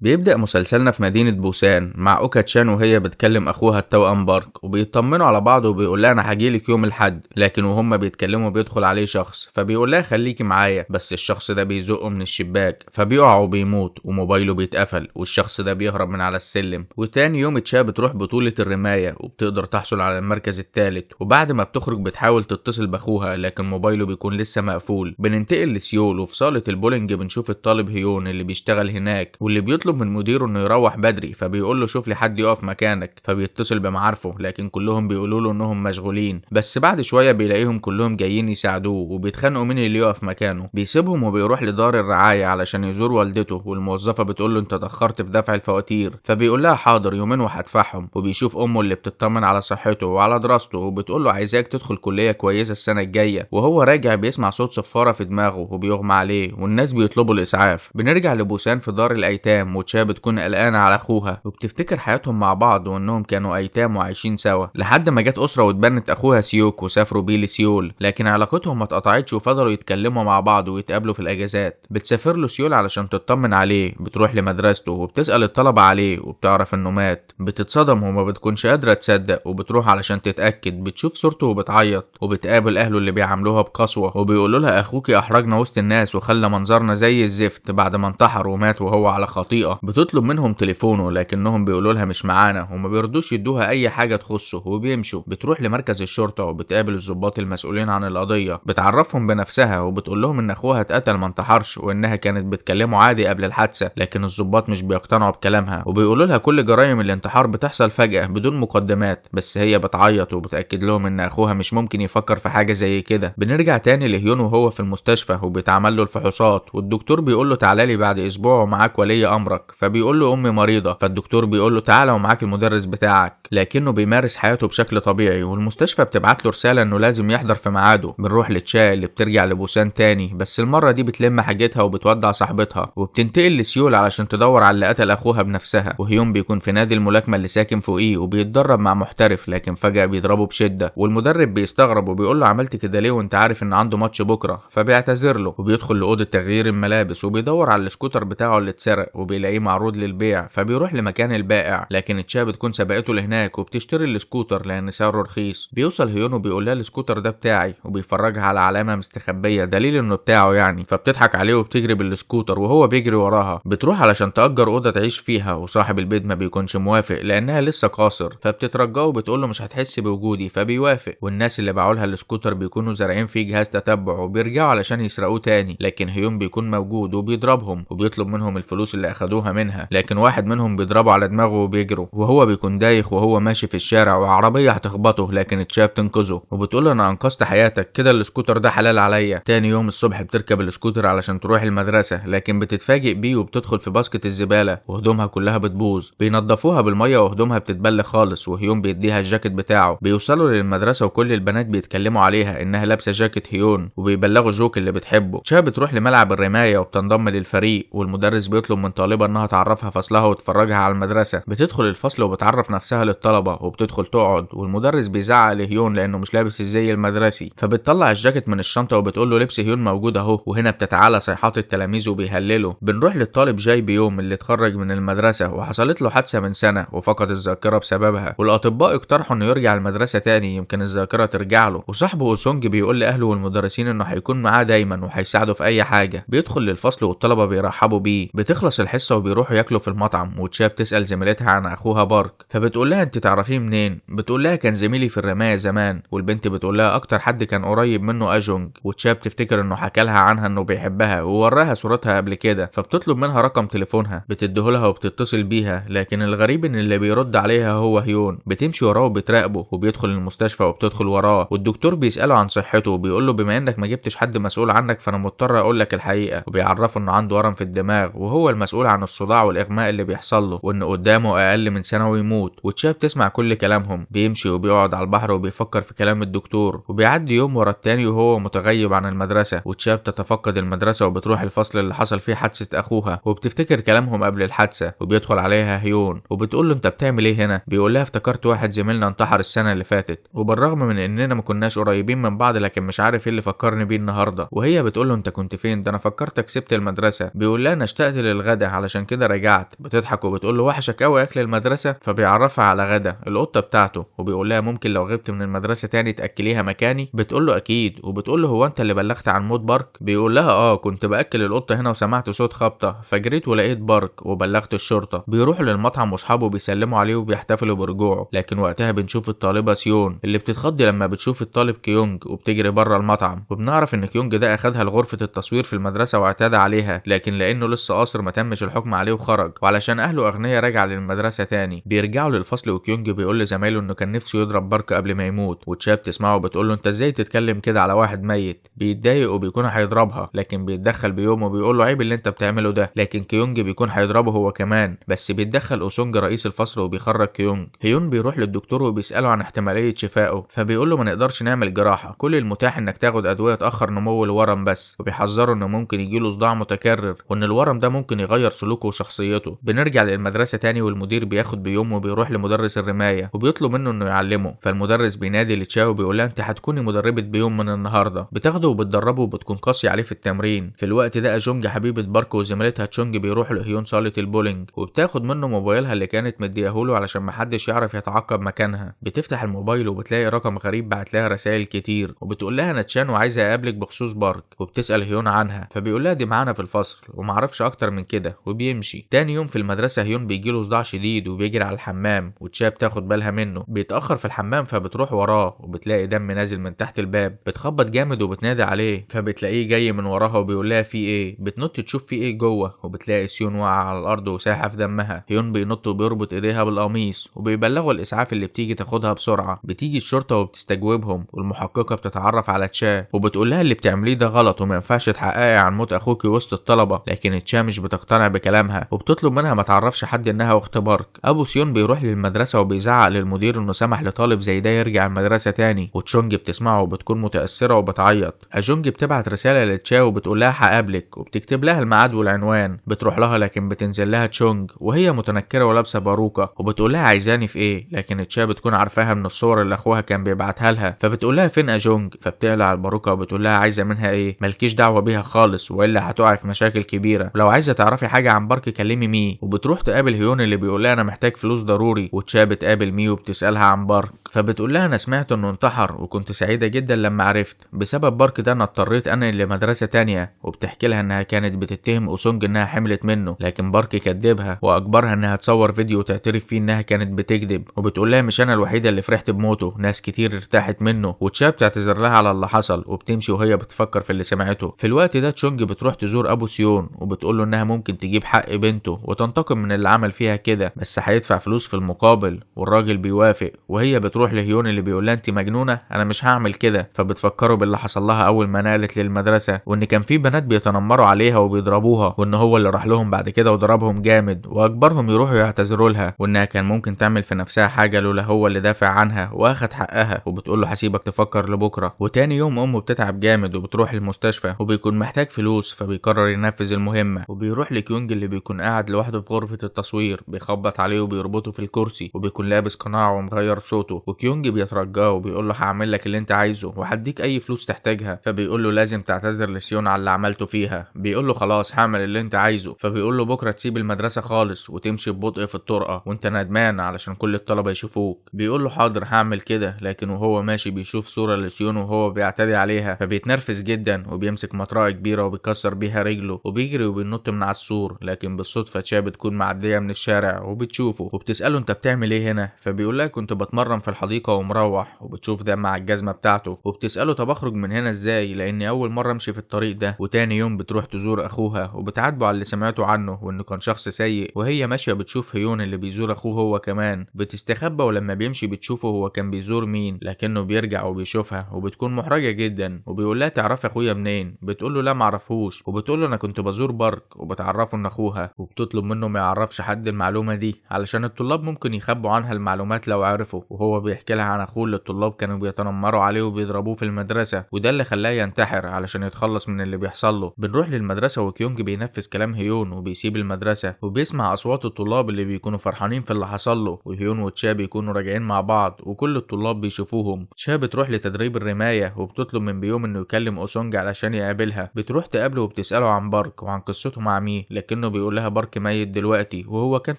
بيبدأ مسلسلنا في مدينة بوسان مع أوكا تشان وهي بتكلم أخوها التوأم بارك وبيطمنوا على بعض وبيقول لها أنا هجيلك يوم الأحد، لكن وهما بيتكلموا بيدخل عليه شخص فبيقول لها خليكي معايا، بس الشخص ده بيزقه من الشباك فبيقع وبيموت وموبايله بيتقفل والشخص ده بيهرب من على السلم. وتاني يوم تشا بتروح بطولة الرماية وبتقدر تحصل على المركز الثالث، وبعد ما بتخرج بتحاول تتصل بأخوها لكن موبايله بيكون لسه مقفول. بننتقل لسيول وفي صالة البولينج بنشوف الطالب هيون اللي بيشتغل هناك واللي بيطلب من مديره انه يروح بدري، فبيقول له شوف لي حد يقف مكانك، فبيتصل بمعارفه لكن كلهم بيقولوا له انهم مشغولين. بس بعد شويه بيلاقيهم كلهم جايين يساعدوه وبيتخانقوا مين اللي يقف مكانه. بيسيبهم وبيروح لدار الرعايه علشان يزور والدته، والموظفه بتقول له انت اتاخرت في دفع الفواتير، فبيقول لها حاضر يومين وهدفعهم. وبيشوف امه اللي بتطمن على صحته وعلى دراسته وبتقول له عايزاك تدخل كليه كويسه السنه الجايه. وهو راجع بيسمع صوت صفاره في دماغه وبيغمى عليه والناس بيطلبوا الاسعاف. بنرجع لبوسان في دار الايتام وتشا بتكون قلقانة على أخوها وبتفتكر حياتهم مع بعض وإنهم كانوا أيتام وعايشين سوا لحد ما جت أسرة واتبنت أخوها سيوك وسافروا بيه لسيول، لكن علاقتهم ما اتقطعتش وفضلوا يتكلموا مع بعض ويتقابلوا في الأجازات. بتسافر له سيول علشان تطمن عليه، بتروح لمدرسته وبتسأل الطلبة عليه وبتعرف إنه مات. بتتصدم وما بتكونش قادرة تصدق وبتروح علشان تتأكد، بتشوف صورته وبتعيط وبتقابل أهله اللي بيعاملوها بقسوة وبيقولوا لها أخوكي أحرجنا وسط الناس وخلى منظرنا زي الزفت بعد ما انتحر ومات وهو على خطيئة. بتطلب منهم تليفونه لكنهم بيقولوا لها مش معانا وما بيرضوش يدوها اي حاجه تخصه وبيمشوا. بتروح لمركز الشرطه وبتقابل الضباط المسؤولين عن القضيه، بتعرفهم بنفسها وبتقول لهم ان اخوها اتقتل ما انتحرش وانها كانت بتكلمه عادي قبل الحادثه، لكن الضباط مش بيقتنعوا بكلامها وبيقولوا لها كل جرائم الانتحار بتحصل فجاه بدون مقدمات، بس هي بتعيط وبتاكد لهم ان اخوها مش ممكن يفكر في حاجه زي كده. بنرجع تاني لهيون وهو في المستشفى وبيتعمل له الفحوصات والدكتور بيقول له تعالى لي بعد اسبوع ومعاك ولي امرك، فبيقول له امي مريضه، فالدكتور بيقول له تعالى ومعاك المدرس بتاعك، لكنه بيمارس حياته بشكل طبيعي. والمستشفى بتبعت له رساله انه لازم يحضر في ميعاده. بنروح لتشا اللي بترجع لبوسان تاني، بس المره دي بتلم حاجتها وبتودع صاحبتها وبتنتقل لسيول علشان تدور على اللي قتل اخوها بنفسها. وهيوم بيكون في نادي الملاكمه اللي ساكن فوقيه وبيتدرب مع محترف، لكن فجاه بيضربه بشده والمدرب بيستغرب وبيقول له عملت كده ليه وانت عارف ان عنده ماتش بكره، فبيعتذر له وبيدخل لاوضه تغيير الملابس وبيدور على السكوتر بتاعه اللي اتسرق وبيلاقيه معروض للبيع، فبيروح لمكان البائع لكن تشا بتكون سبقته لهناك وبتشتري السكوتر لان سعره رخيص. بيوصل هيون وبيقول لها السكوتر ده بتاعي وبيفرجها على علامه مستخبيه دليل انه بتاعه يعني، فبتضحك عليه وبتجري بالسكوتر وهو بيجري وراها. بتروح علشان تأجر اوضه تعيش فيها وصاحب البيت ما بيكونش موافق لانها لسه قاصر، فبتترجاه وبتقول له مش هتحس بوجودي فبيوافق. والناس اللي باعوا لها السكوتر بيكونوا زارعين فيه جهاز تتبع وبيرجعوا علشان يسرقوه تاني، لكن هيون بيكون موجود وبيضربهم وبيطلب منهم الفلوس اللي اخدوها منها، لكن واحد منهم بيضربه على دماغه وبيجروا وهو بيكون دايخ وهو ماشي في الشارع وعربيه هتخبطه، لكن تشا بتنقذه وبتقول له انا انقذت حياتك كده السكوتر ده حلال عليا. تاني يوم الصبح بتركب السكوتر علشان تروح المدرسه، لكن بتتفاجئ بيه وبتدخل في باسكت الزباله وهدومها كلها بتبوظ. بينضفوها بالميه وهدومها بتتبل خالص وهيون بيديها الجاكيت بتاعه. بيوصلوا للمدرسه وكل البنات بيتكلموا عليها انها لابسه جاكيت هيون وبيبلغوا جوك اللي بتحبه. تشا بتروح لملعب الرمايه وبتنضم للفريق، والمدرس بيطلب من طالبه انها تعرفها فصلها وتفرجها على المدرسه. بتدخل الفصل وبتعرف نفسها للطلبه وبتدخل تقعد، والمدرس بيزعق لهيون لانه مش لابس الزي المدرسي، فبتطلع الجاكيت من الشنطه وبتقول له لبس هيون موجود اهو. وهنا بتتعالى صيحات التلاميذ وبيهللوا. بنروح للطالب جاي بيوم اللي اتخرج من المدرسه وحصلت له حادثه من سنه وفقد الذاكره بسببها، والاطباء اقترحوا انه يرجع المدرسه تاني يمكن الذاكره ترجع له. وصاحبه اوسونج بيقول لاهله والمدرسين انه هيكون معاه دايما وهيساعده في اي حاجه. بيدخل للفصل والطلبه بيرحبوا بيه. بتخلص الحصه وبيروحوا ياكلوا في المطعم، وتشا بتسال زميلتها عن اخوها بارك، فبتقول لها انت تعرفيه منين؟ بتقول لها كان زميلي في الرمايه زمان. والبنت بتقول لها اكتر حد كان قريب منه اجونج. وتشا بتفتكر انه حكى لها عنها انه بيحبها ووراها صورتها قبل كده، فبتطلب منها رقم تليفونها بتديهولها وبتتصل بيها، لكن الغريب ان اللي بيرد عليها هو هيون. بتمشي وراه وبتراقبه وبيدخل المستشفى وبتدخل وراه، والدكتور بيساله عن صحته وبيقول له بما انك ما جبتش حد مسؤول عنك فانا مضطر اقول لك الحقيقه، وبيعرفه انه عنده ورم في الدماغ وهو المسؤول عن الصداع والاغماء اللي بيحصل له، وان قدامه اقل من سنه ويموت. وتشا بتسمع كل كلامهم. بيمشي وبيقعد على البحر وبيفكر في كلام الدكتور، وبيعدي يوم ورا التاني وهو متغيب عن المدرسه. وتشا بتتفقد المدرسه وبتروح الفصل اللي حصل فيه حادثه اخوها وبتفتكر كلامهم قبل الحادثه. وبيدخل عليها هيون وبتقول له انت بتعمل ايه هنا؟ بيقول لها افتكرت واحد زميلنا انتحر السنه اللي فاتت، وبالرغم من اننا ما كناش قريبين من بعض لكن مش عارف ايه اللي فكرني بيه النهارده. وهي بتقول له انت كنت فين؟ ده انا فكرتك سبت المدرسه. بيقول لها انا اشتقت للغدا علشان كده رجعت. بتضحك وبتقول له وحشك قوي اكل المدرسه، فبيعرفها على غدا القطه بتاعته، وبيقول لها ممكن لو غبت من المدرسه تاني تاكليها مكاني. بتقول له اكيد، وبتقول له هو انت اللي بلغت عن موت بارك؟ بيقول لها كنت باكل القطه هنا وسمعت صوت خبطه فجريت ولقيت بارك وبلغت الشرطه. بيروحوا للمطعم واصحابه بيسلموا عليه وبيحتفلوا برجوعه، لكن وقتها بنشوف الطالبه سيون اللي بتتخض لما بتشوف الطالب كيونج وبتجري بره المطعم، وبنعرف ان كيونج ده اخدها لغرفه التصوير في المدرسه واعتدى عليها، لكن لانه لسه قاصر ما تمش الحكم عليه وخرج، وعلشان اهله اغنياء رجع للمدرسه تاني. بيرجعوا للفصل وكيونج بيقول لزمايله انه كان نفسه يضرب بارك قبل ما يموت، وتشاب تسمعه وبتقول له انت ازاي تتكلم كده على واحد ميت. بيتضايق وبيكون هيضربها، لكن بيتدخل بيوم وبيقول له عيب اللي انت بتعمله ده، لكن كيونج بيكون هيضربه هو كمان، بس بيتدخل اوسونج رئيس الفصل وبيخرج كيونج. هيون بيروح للدكتور وبيساله عن احتماليه شفائه، فبيقول له ما نقدرش نعمل جراحه، كل المتاح انك تاخد ادويه تاخر نمو الورم بس، وبيحذره انه ممكن يجيله صداع متكرر وان الورم ده ممكن يغير سلوكه وشخصيته. بنرجع للمدرسه تاني والمدير بياخد بيوم وبيروح لمدرس الرمايه وبيطلب منه انه يعلمه، فالمدرس بينادي لتشاو وبيقول لها انت هتكوني مدربه بيوم من النهارده. بتاخده وبتدربه وبتكون قاسيه عليه في التمرين. في الوقت ده اجونج حبيبه بارك وزميلتها تشونج بيروحوا لهيون صاله البولينج، وبتاخد منه موبايلها اللي كانت مديهوله علشان محدش يعرف يتعقب مكانها. بتفتح الموبايل وبتلاقي رقم غريب بعت لها رسائل كتير، وبتقول لها انا تشان وعايزه اقابلك بخصوص بارك، وبتسال هيون عنها، فبيقول لها دي معانا في الفصل ومعرفش اكتر من كده وبيمشي. تاني يوم في المدرسه هيون بيجيله صداع شديد وبيجري على الحمام، وتشاب بتاخد بالها منه. بيتاخر في الحمام فبتروح وراه وبتلاقي دم نازل من تحت الباب. بتخبط جامد وبتنادي عليه، فبتلاقيه جاي من وراها وبيقول لها في ايه. بتنط تشوف في ايه جوه، وبتلاقي سيون واقعه على الارض وسايحه في دمها. هيون بينط وبيربط ايديها بالقميص وبيبلغوا الاسعاف اللي بتيجي تاخدها بسرعه. بتيجي الشرطه وبتستجوبهم، والمحققه بتتعرف على تشا وبتقول لها اللي بتعمليه ده غلط وما ينفعش تحققي عن موت اخوكي وسط الطلبه، لكن تشا مش بتقتنع بكلامها وبتطلب منها ما تعرفش حد انها اخت بارك. ابو سيون بيروح للمدرسه وبيزعق للمدير انه سمح لطالب زي ده يرجع المدرسه تاني، وتشونج بتسمعه وبتكون متاثره وبتعيط. اجونج بتبعت رساله لتشا وبتقول لها هقابلك، وبتكتب لها الميعاد والعنوان. بتروح لها لكن بتنزل لها تشونج وهي متنكره ولابسه باروكه، وبتقول لها عايزاني في ايه، لكن تشا بتكون عارفاها من الصور اللي اخوها كان بيبعتها لها، فبتقول لها فين اجونج، فبتقلع الباروكه وبتقول لها عايزه منها ايه، مالكيش دعوه بيها خالص والا هتقعي في مشاكل كبيره، ولو عايزه تعرفي حاجه عن بارك كلمي مي. وبتروح تقابل هيون اللي بيقول لها انا محتاج فلوس ضروري، وتشا بتقابل مي وبتسالها عن بارك، فبتقول لها انا سمعت انه انتحر وكنت سعيده جدا لما عرفت، بسبب بارك ده انا اضطريت انقل لمدرسه تانية. وبتحكي لها انها كانت بتتهم اوسونج انها حملت منه، لكن بارك كدبها واجبرها انها تصور فيديو وتعترف فيه انها كانت بتكذب. وبتقول لها مش انا الوحيده اللي فرحت بموته، ناس كتير ارتاحت منه. وتشا بتعتذر لها على اللي حصل وبتمشي وهي بتفكر في اللي سمعته. في الوقت ده تشونج بتروح تزور ابو سيون وبتقول له انها ممكن تجيب حق بنته وتنتقم من اللي عمل فيها كده، بس هيدفع فلوس في المقابل، والراجل بيوافق. وهي بتروح لهيون اللي بيقول لها انت مجنونه، انا مش هعمل كده. فبتفكروا باللي حصل لها اول ما نقلت للمدرسه، وان كان في بنات بيتنمروا عليها وبيضربوها، وان هو اللي راح لهم بعد كده وضربهم جامد واجبرهم يروحوا يعتذروا لها، وانها كان ممكن تعمل في نفسها حاجه لولا هو اللي دافع عنها واخد حقها. وبتقول له هسيبك تفكر لبكره. وتاني يوم امه بتتعب جامد وبتروح المستشفى وبيكون محتاج فلوس، فبيقرر ينفذ المهمه وبيروح لكيونج اللي بيكون قاعد لوحده في غرفه التصوير. بيخبط عليه وبيربطه في الكرسي وبيكون لابس قناع ومغير صوته، وكيونج بيترجاه وبيقول له هعمل لك اللي انت عايزه وهديك اي فلوس تحتاجها. فبيقول له لازم تعتذر لسيون على اللي عملته فيها. بيقول له خلاص هعمل اللي انت عايزه. فبيقول له بكره تسيب المدرسه خالص وتمشي ببطء في الطرقه وانت ندمان علشان كل الطلبه يشوفوك. بيقول له حاضر هعمل كده، لكن وهو ماشي بيشوف صوره لسيون وهو بيعتدي عليها، فبيتنرفز جدا وبيمسك مطرقه كبيره وبيكسر بيها رجله وبيجري وبينط من على السور. لكن بالصدفه تشا بتكون معديه من الشارع وبتشوفه وبتساله انت بتعمل ايه هنا، فبيقول لها كنت بتمرن في الحديقه ومروح، وبتشوف دم على الجزمه بتاعته وبتساله طب اخرج من هنا ازاي لاني اول مره امشي في الطريق ده. وتاني يوم بتروح تزور اخوها وبتعاتبه على اللي سمعته عنه وانه كان شخص سيء. وهي ماشيه بتشوف هيون اللي بيزور اخوه هو كمان، بتستخبى ولما بيمشي بتشوفه هو كان بيزور مين، لكنه بيرجع وبيشوفها وبتكون محرجه جدا. وبيقول لها تعرف اخويا منين، بتقول له لا معرفوش، وبتقول له انا كنت بزور بارك، وبتعرفه ان اخوها، وبتطلب منه ما يعرفش حد المعلومه دي علشان الطلاب ممكن يخبوا عنها المعلومات لو عرفوا. وهو بيحكي لها عن اخوه اللي الطلاب كانوا بيتنمروا عليه وبيضربوه في المدرسه، وده اللي خلاه ينتحر علشان يتخلص من اللي بيحصل له. بنروح للمدرسه وكيونج بينفذ كلام هيون وبيسيب المدرسه وبيسمع اصوات الطلاب اللي بيكونوا فرحانين في اللي حصل له، وهيون وتشا بيكونوا راجعين مع بعض وكل الطلاب بيشوفوهم. تشا بتروح لتدريب الرمايه وبتطلب من بيوم انه يكلم اوسونج علشان يقابلها. بتروح تقابله وبتساله عن بارك وعن قصته مع مي، لكنه لكنه بيقول لها بارك ميت دلوقتي وهو كان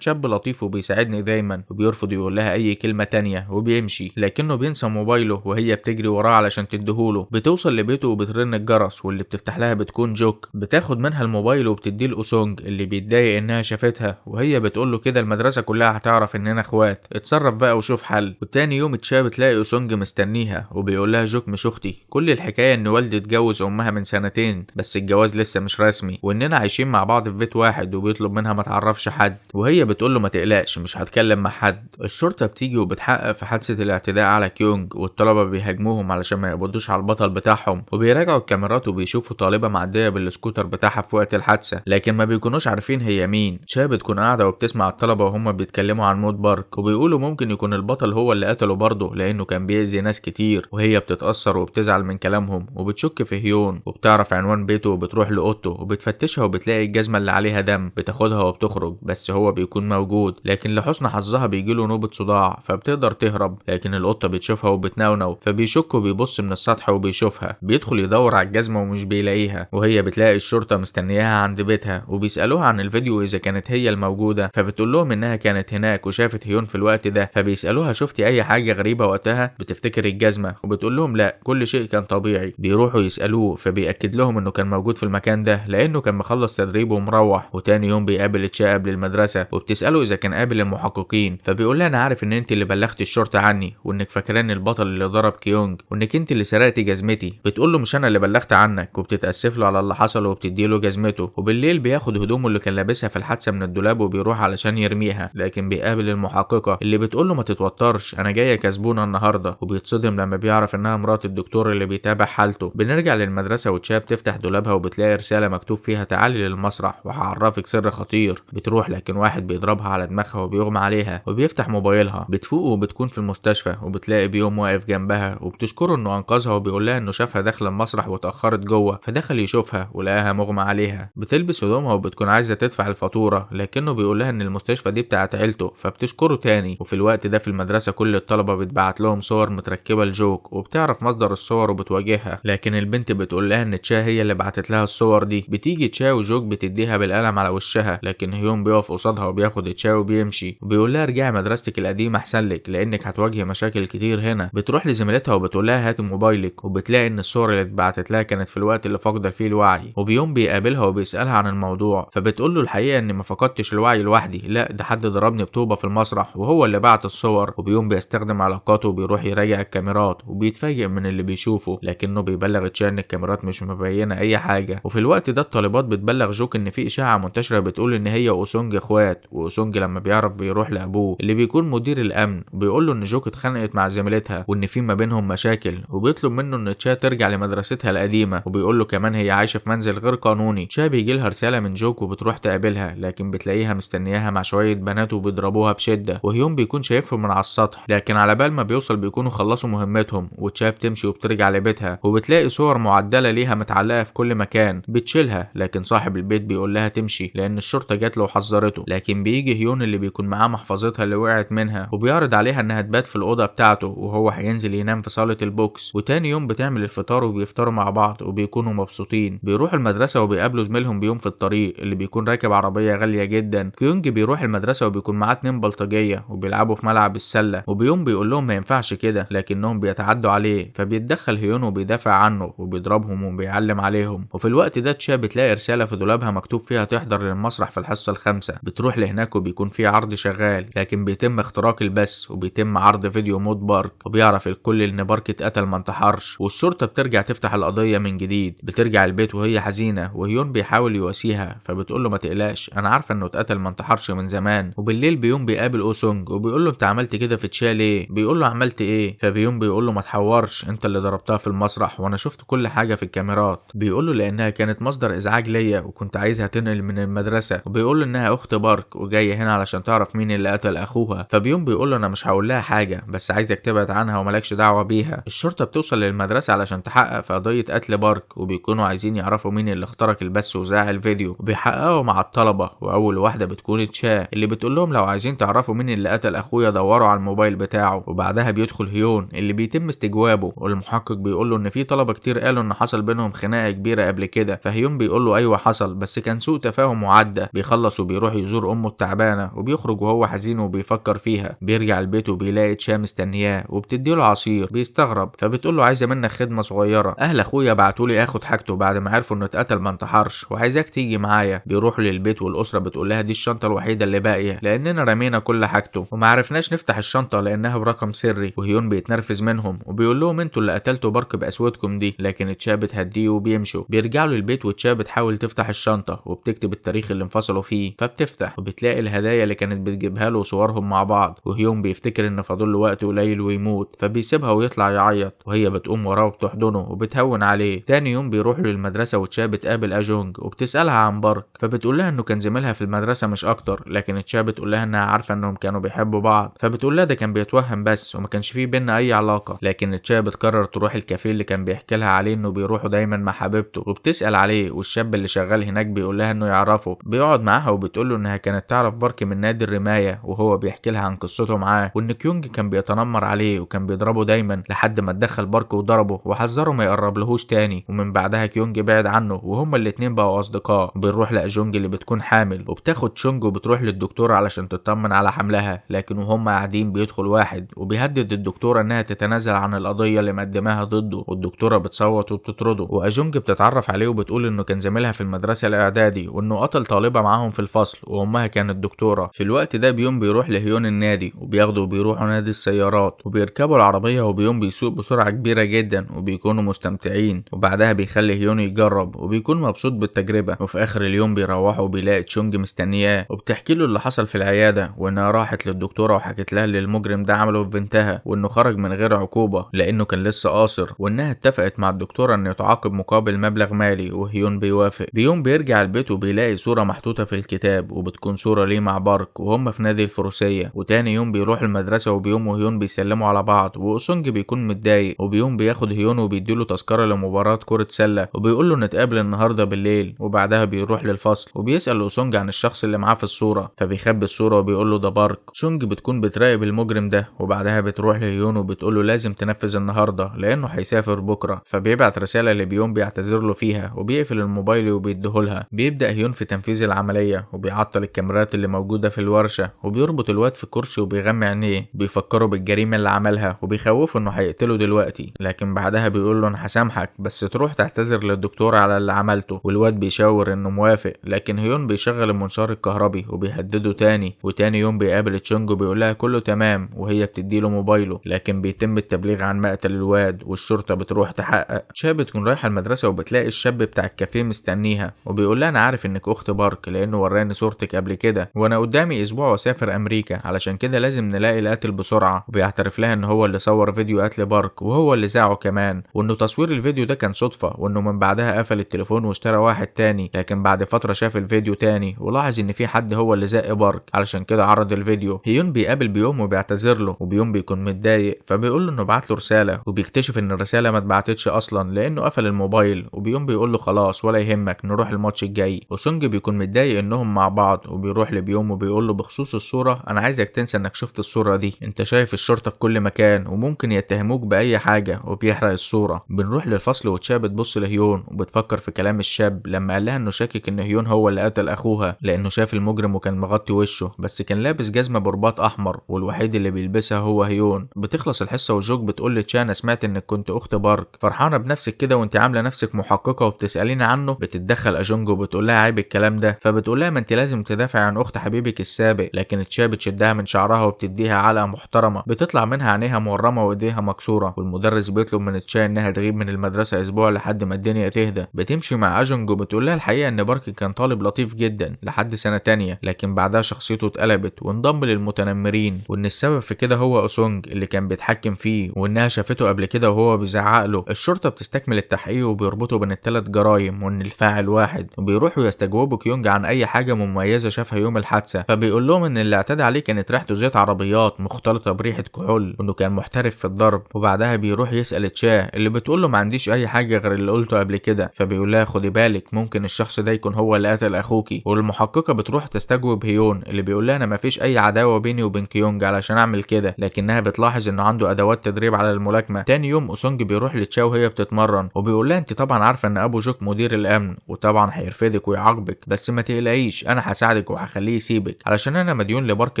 شاب لطيف وبيساعدني دايما، وبيرفض يقول لها اي كلمة تانية وبيمشي، لكنه بينسى موبايله وهي بتجري وراه علشان تديهوله. بتوصل لبيته وبترن الجرس، واللي بتفتح لها بتكون جوك. بتاخد منها الموبايل وبتديه لأوسونج اللي بيتضايق انها شافتها، وهي بتقول له كده المدرسة كلها هتعرف اننا اخوات، اتصرف بقى وشوف حل. وتاني يوم تشا بتلاقي أوسونج مستنيها وبيقول لها جوك مش اختي، كل الحكاية ان والدي اتجوز امها من سنتين بس الجواز لسه مش رسمي، واننا عايشين مع بعض في بيت واحد، وبيطلب منها ما تعرفش حد، وهي بتقول له ما تقلقش مش هتكلم مع حد. الشرطة بتيجي وبتحقق في حادثة الاعتداء على كيونج، والطلبة بيهاجموهم علشان ما يقبضوش على البطل بتاعهم، وبيراجعوا الكاميرات وبيشوفوا طالبة معدية بالسكوتر بتاعها في وقت الحادثة، لكن ما بيكونوش عارفين هي مين. تشا بتكون قاعدة وبتسمع الطلبة وهم بيتكلموا عن موت بارك، وبيقولوا ممكن يكون البطل هو اللي قتله برضه لانه كان بيأذي ناس كتير، وهي بتتأثر وبتزعل من كلامهم وبتشك في هيون، وبتعرف عنوان بيته وبتروح لأوضته وبتفتشها وبتلاقي الجزمة اللي عليها دم، بتاخدها وبتخرج بس هو بيكون موجود، لكن لحسن حظها بيجيله نوبة صداع فبتقدر تهرب، لكن القطة بتشوفها وبتنونو فبيشك وبيبص من السطح وبيشوفها. بيدخل يدور على الجزمة ومش بيلاقيها، وهي بتلاقي الشرطة مستنياها عند بيتها وبيسألوها عن الفيديو إذا كانت هي الموجودة، فبتقول لهم إنها كانت هناك وشافت هيون في الوقت ده، فبيسألوها شفتي أي حاجة غريبة وقتها؟ بتفتكر الجزمة وبتقول لهم لا كل شيء كان طبيعي. بيروحوا يسألوه فبيأكد لهم إنه كان موجود في المكان ده لأنه كان مخلص تدريبه ومروح. وتاني يوم بيقابل تشا قبل المدرسة وبتسأله إذا كان قابل المحققين، فبيقول لها أنا عارف إن أنت اللي بلغتي الشرطة عني، وإنك فاكراني البطل اللي ضرب كيونج، وإنك أنت اللي سرقتي جزمتي. بتقول له مش أنا اللي بلغت عنك، وبتتأسف له على اللي حصل وبتديله جزمته. وبالليل بياخد هدومه اللي كان لابسها في الحادثة من الدولاب وبيروح علشان يرميها، لكن بيقابل المحققة اللي بتقول له ما تتوترش أنا جاية كسبونة النهاردة، وبيتصدم لما بيعرف إنها مرات الدكتور اللي بيتابع حالته. بنرجع للمدرسة وتشا بتفتح دولابها وبتلاقي رسالة مكتوب فيها تعالي للمسرح وهعرفك سر خطير. بتروح لكن واحد بيضربها على دماغها وبيغمى عليها، وبيفتح موبايلها بتفوق وبتكون في المستشفى، وبتلاقي بيوم واقف جنبها وبتشكره انه انقذها، وبيقول لها انه شافها داخل المسرح واتأخرت جوه فدخل يشوفها ولقاها مغمى عليها. بتلبس هدومها وبتكون عايزة تدفع الفاتورة، لكنه بيقول لها ان المستشفى دي بتاعت عيلته فبتشكره تاني. وفي الوقت ده في المدرسة كل الطلبة بتبعت لهم صور متركبة لجوك، وبتعرف مصدر الصور وبتواجهها، لكن البنت بتقول لها ان تشا هي اللي بعتت لها الصور دي. بتيجي تشا وجوك بتديها بالقلم على وشها، لكن هيون بيقف قصادها وبياخد تشا وبيمشي، وبيقول لها ارجعي مدرستك القديمة احسن لك لانك هتواجهي مشاكل كتير هنا. بتروح لزميلتها وبتقول لها هاتي موبايلك، وبتلاقي ان الصور اللي اتبعتت لها كانت في الوقت اللي فاقده فيه الوعي. وبيوم بيقابلها وبيسالها عن الموضوع، فبتقول له الحقيقه اني ما فقدتش الوعي لوحدي، لا ده حد ضربني بطوبه في المسرح وهو اللي بعت الصور. وبيوم بيستخدم علاقاته وبيروح يراجع الكاميرات وبيتفاجئ من اللي بيشوفه، لكنه بيبلغ تشا ان الكاميرات مش مبينه اي حاجه. وفي الوقت ده الطالبات بتبلغ جوك ان في اشاعه منتشره بتقول ان هي واوسونج اخوات، واوسونج لما بيعرف بيروح لابوه اللي بيكون مدير الامن، بيقول له ان جوك اتخانقت مع زميلتها وان في ما بينهم مشاكل، وبيطلب منه ان تشا ترجع لمدرستها القديمه، وبيقول له كمان هي عايشه في منزل غير قانوني. تشا بيجي لها رساله من جوك وبتروح تقابلها، لكن بتلاقيها مستنياها مع شويه بنات وبيضربوها بشده، وهيون بيكون شايفهم من على السطح، لكن على بال ما بيوصل بيكونوا خلصوا مهمتهم. وتشا بتمشي وبترجع لبيتها وبتلاقي صور معدله ليها متعلقه في كل مكان، بتشيلها، لكن صاحب البيت بيقول لها تمشي لان الشرطه جات له وحذرته. لكن بيجي هيون اللي بيكون معاه محفظتها اللي وقعت منها وبيعرض عليها انها تبات في الاوضه بتاعته، وهو هينزل ينام في صاله البوكس. وتاني يوم بتعمل الفطار وبيفطروا مع بعض وبيكونوا مبسوطين. بيروحوا المدرسه وبيقابلوا زميلهم بيوم في الطريق اللي بيكون راكب عربيه غاليه جدا. كيونج بيروح المدرسه وبيكون معاه 2 بلطجيه وبيلعبوا في ملعب السله، وبيوم بيقول لهم ما ينفعش كده لكنهم بيتعدوا عليه، فبيتدخل هيون وبيدافع عنه وبيضربهم وبيعلم عليهم. وفي الوقت ده تشا بتلاقي رساله في دولابها مكتوب فيها تحضر للمسرح في الحصه الخامسه. بتروح لهناك وبيكون في عرض شغال، لكن بيتم اختراق البث وبيتم عرض فيديو موت بارك، وبيعرف الكل ان بارك اتقتل ما انتحرش. والشرطه بترجع تفتح القضيه من جديد. بترجع البيت وهي حزينه، وهيون بيحاول يواسيها فبتقول له ما تقلقش انا عارفه انه اتقتل ما انتحرش من زمان. وبالليل بيوم بيقابل اوسونج وبيقول له انت عملت كده في تشا ليه؟ بيقول له عملت ايه؟ فبيوم بيقول له ما تحورش، انت اللي ضربتها في المسرح وانا شفت كل حاجه في الكاميرات. بيقول له لانها كانت مصدر ازعاج ليا وكنت عايزها تنقل من المدرسه. وبيقول له انها اخت بارك وجايه هنا علشان تعرف مين اللي قتل اخوها. فبيوم بيقول له انا مش هقول لها حاجه بس عايزك تبعد عنها ومالكش دعوه بيها. الشرطه بتوصل للمدرسه علشان تحقق في قضيه قتل بارك، وبيكونوا عايزين يعرفوا مين اللي اخترق البث وذاع الفيديو، وبيحققوا مع الطلبه. واول واحده بتكون تشا اللي بتقول لهم لو عايزين تعرفوا مين اللي قتل اخويا دوروا على الموبايل بتاعه. وبعدها بيدخل هيون اللي بيتم استجوابه، والمحقق بيقول له ان في طلبه كتير قالوا ان حصل بينهم خناقه كبيره قبل كده. فهيون بيقول له ايوه حصل بس كان سوء تفاهم وعدى. بيخلص وبيروح يزور امه التعبانه، وبيخرج وهو حزين وبيفكر فيها. بيرجع البيت وبيلاقي تشا مستنياه وبتديله عصير. بيستغرب فبتقول له عايزه منك خدمه صغيره، اهل اخويا بعتولي اخد حاجته بعد ما عرفوا انه اتقتل ما انتحرش، وعايزاك تيجي معايا. بيروحوا للبيت والاسره بتقول لها دي الشنطه الوحيده اللي باقيه لاننا رمينا كل حاجته وما عرفناش نفتح الشنطه لانها برقم سري. وهيون بيتنرفز منهم وبيقول لهم انتوا اللي قتلتوا بارك بقسوتكم دي، لكن تشا بتهديه وبيمشوا. بيرجعوا للبيت وتشا بتحاول تفتح الشنطه وبتكتب التاريخ اللي انفصلوا فيه. فبتفتح وبتلاقي الهدايا اللي كانت بتجيبها له وصورهم مع بعض. وهيون بيفتكر ان فاضل له وقت قليل ويموت، فبيسيبها ويطلع يعيط، وهي بتقوم وراه وبتحضنه وبتهون عليه. تاني يوم بيروح للمدرسه وتشا بتقابل اجونج وبتسالها عن بارك، فبتقول لها انه كان زميلها في المدرسه مش اكتر. لكن تشا بتقول لها انها عارفه انهم كانوا بيحبوا بعض، فبتقول لها ده كان بيتوهم بس وما كانش فيه بينا اي علاقه. لكن تشا بتقرر تروح الكافيه اللي كان بيحكي لها عليه انه بيروحوا دايما مع حبيبته، وبتسال عليه. والشاب اللي شغال هناك بيقول لها انه يعرفه. بيقعد معاها وبتقول له انها كانت تعرف بارك من نادي الرمايه، وهو بيحكي لها عن قصته معاه وان كيونج كان بيتنمر عليه وكان بيضربه دايما لحد ما اتدخل بارك وضربه وحذره ما يقربلهوش تاني. ومن بعدها كيونج بعد عنه وهما الاتنين بقوا اصدقاء. بنروح لاجونج اللي بتكون حامل وبتاخد شونج وبتروح للدكتوره علشان تطمن على حملها. لكن وهما قاعدين بيدخل واحد وبيهدد الدكتوره انها تتنازل عن القضيه اللي مقدماها ضده، والدكتوره بتصوت وبتطرده. واجونج بتتعرف عليه وبتقول انه كان زميلها في المدرسه الاعدادي وانه قتل طالبه معاهم في الفصل وامها كانت دكتوره. في الوقت ده بيوم بيروح لهيون النادي وبياخدوا وبيروحوا نادي السيارات وبيركبوا العربيه، وبيوم بيسوق بسرعه كبيره جدا وبيكونوا مستمتعين. وبعدها بيخلي هيون يجرب وبيكون مبسوط بالتجربه. وفي اخر اليوم بيروحوا وبيلاقي تشونج مستنياه وبتحكي له اللي حصل في العياده، وانها راحت للدكتوره وحكت لها اللي المجرم ده عمله في بنتها وانه خرج من غير عقوبه لانه كان لسه قاصر، وانها اتفقت مع الدكتوره انه يتعاقب مقابل مبلغ مالي. وهيون بيوافق. بيوم بيرجع البيت وبيلاقي صوره محطوطه في الكتاب، وبتكون صوره ليه مع بارك وهم في نادي الفروسيه. وتاني يوم بيروح المدرسه وبيوم وهيون بيسلموا على بعض، واوسونج بيكون متضايق. وبيوم بياخد هيون وبيديله تذكره لمباراه كره سله وبيقول له نتقابل النهارده بالليل. وبعدها بيروح للفصل وبيسال اوسونج عن الشخص اللي معاه في الصوره، فبيخبي الصوره وبيقول له ده بارك. شونج بتكون بتراقب المجرم ده، وبعدها بتروح لهيون وبتقول له لازم تنفذ النهارده لانه هيسافر بكره. فبيبعت رساله لبيوم بيعتذر له فيها وبيقفل الموبايل وبيديهولها. بيبدا هيون في تنفيذ العمليه وبيعطل الكاميرات اللي موجوده في الورشه، وبيربط الواد في كرسي وبيغمي عينيه. بيفكروا بالجريمه اللي عملها وبيخوفه انه هيقتله دلوقتي. لكن بعدها بيقول له انا هسامحك بس تروح تعتذر للدكتور على اللي عملته. والواد بيشاور انه موافق، لكن هيون بيشغل المنشار الكهربي وبيهدده تاني. وتاني يوم بيقابل تشونج وبيقول لها كله تمام، وهي بتديله موبايله. لكن بيتم التبليغ عن مقتل الواد والشرطه بتروح تحقق. شاب بتكون رايحه المدرسه وبتلاقي الشاب بتاع الكافيه مستنيها وبيقول لها انا عارف انك اخت بارك لانه وراني صورتك قبل كده، وانا قدامي اسبوع واسافر امريكا علشان كده لازم نلاقي القاتل بسرعه. وبيعترف لها ان هو اللي صور فيديو قتل بارك وهو اللي ذاعه كمان، وانه تصوير الفيديو ده كان صدفه، وانه من بعدها قفل التليفون واشترى واحد تاني. لكن بعد فتره شاف الفيديو تاني ولاحظ ان في حد هو اللي زق بارك علشان كده عرض الفيديو. هيون بيقابل بيوم وبيعتذر له، وبيوم بيكون متضايق فبيقول له انه بعت له رساله، وبيكتشف ان الرساله ما اتبعتتش اصلا لانه قفل الموبايل. وبيوم بيقول له خلاص ولا يهمك نروح الماتش الجاي. وسونج بيكون متضايق انهم مع بعض وبيروح لبيوم وبيقول له بخصوص الصوره انا عايزك تنسى انك شفت الصوره دي، انت شايف الشرطه في كل مكان وممكن يتهموك باي حاجه، وبيحرق الصوره. بنروح للفصل وتشا بتبص لهيون وبتفكر في كلام الشاب لما قال لها انه شاكك ان هيون هو اللي قتل اخوها لانه شاف المجرم وكان مغطي وشه بس كان لابس جزمه برباط احمر والوحيد اللي بيلبسها هو هيون. بتخلص الحصه وجوك بتقول لتشا انا سمعت انك كنت اخت بارك، فرحانه بنفسك كده وانت عامله نفسك محققه وبتساليني عنه. بتتدخل اجونج وبتقول لها عيب الكلام ده، فبتقول لها ما انت لازم تدافع عن اخت حبيبك السابق. لكن تشا بتشدها من شعرها وبتديها علقه محترمه بتطلع منها عينيها مورمه وايديها مكسوره. والمدرس بيطلب من تشا انها تغيب من المدرسه اسبوع لحد ما الدنيا تهدى. بتمشي مع اجونج وبتقول لها الحقيقه ان بارك كان طالب لطيف جدا لحد سنه تانية، لكن بعدها شخصيته اتقلبت وانضم للمتنمرين، وان السبب في كده هو اوسونج اللي كان بيتحكم فيه، وانها شافته قبل كده وهو بيزعق له. الشرطه بتستكمل التحقيق وبيربطوا بين الثلاث جرايم وان الفاعل واحد، وبيروحوا يستجوبوا كيونج عن اي حاجه مميزه شافها يوم الحادثه. فبيقول لهم ان اللي اعتدى عليه كانت ريحته زيت عربيات مختلطه بريحه كحول وانه كان محترف في الضرب. وبعدها بيروح يسال تشا اللي بتقول له ما عنديش اي حاجه غير اللي قلته قبل كده. فبيقول لها خدي بالك ممكن الشخص ده يكون هو اللي قتل اخوكي. والمحققه بتروح تستجوب هيون اللي بيقول لها انا ما فيش اي عداوه بيني وبين كيونج علشان اعمل كده، لكنها بتلاحظ انه عنده ادوات تدريب على الملاكمه. تاني يوم اوسونج بيروح لتشا وهي بتتمرن وبيقول لها انت طبعا عارفه ان ابو جوك مدير الامن وطبعا هيرفدك ويعاقبك، بس ما تقلقيش انا هساعدك وهخليه يسيبك علشان انا مديون لبارك